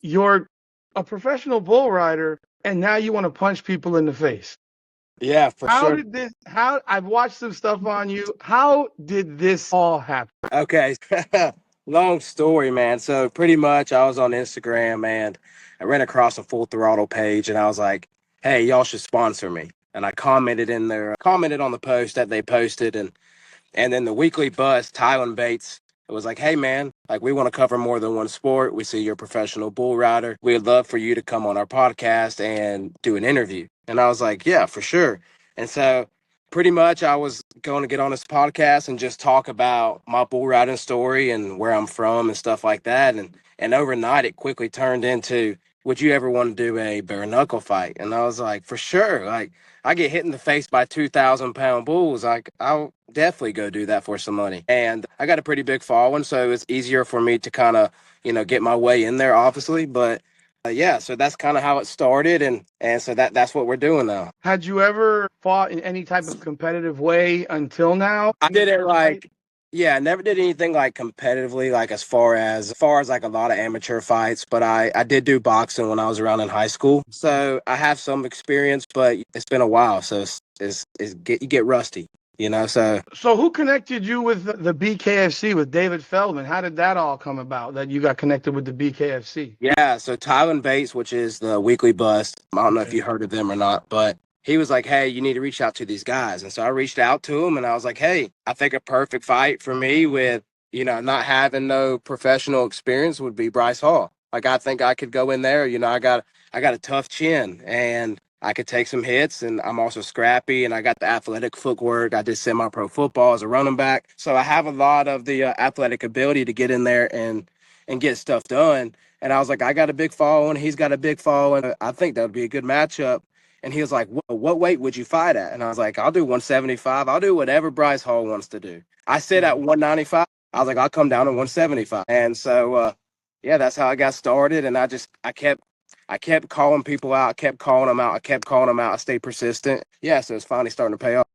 you're a professional bull rider and now you want to punch people in the face. Yeah, for How sure. did this, how, I've watched some stuff on you. How did this all happen? Okay. Long story, man. So pretty much I was on Instagram and I ran across a Full Throttle page and I was like, hey, y'all should sponsor me. And I commented in there, commented on the post that they posted, and then the weekly bus, Tylen Bates, it was like, hey, man, like we want to cover more than one sport. We see you're a professional bull rider. We'd love for you to come on our podcast and do an interview. And I was like, yeah, for sure. And so pretty much I was going to get on this podcast and just talk about my bull riding story and where I'm from and stuff like that. And overnight it quickly turned into, would you ever want to do a bare knuckle fight? And I was like, for sure. Like I get hit in the face by 2,000-pound bulls. Like I'll definitely go do that for some money. And I got a pretty big following, so it's easier for me to kind of, get my way in there, obviously. But yeah, so that's kind of how it started, and so that's what we're doing now. Had you ever fought in any type of competitive way until now? I did it like, yeah, I never did anything like competitively, like as far as like a lot of amateur fights, but I did do boxing when I was around in high school. So I have some experience, but it's been a while, so you get rusty, so So who connected you with the BKFC with David Feldman? How did that all come about that you got connected with the BKFC? yeah, so Tylen Bates, which is the weekly bust, I don't know if Okay. you heard of them or not, but he was like, hey, you need to reach out to these guys. And so I reached out to him and I was like, hey, I think a perfect fight for me with, not having no professional experience would be Bryce Hall. Like I think I could go in there, I got a tough chin and I could take some hits and I'm also scrappy and I got the athletic footwork. I did semi-pro football as a running back. So I have a lot of the athletic ability to get in there and get stuff done. And I was like, I got a big following. He's got a big following. I think that would be a good matchup. And he was like, what weight would you fight at? And I was like, I'll do 175. I'll do whatever Bryce Hall wants to do. I sit at 195. I was like, I'll come down to 175. And so, yeah, that's how I got started. And I kept calling people out. I kept calling them out. I stayed persistent. Yeah, so it's finally starting to pay off.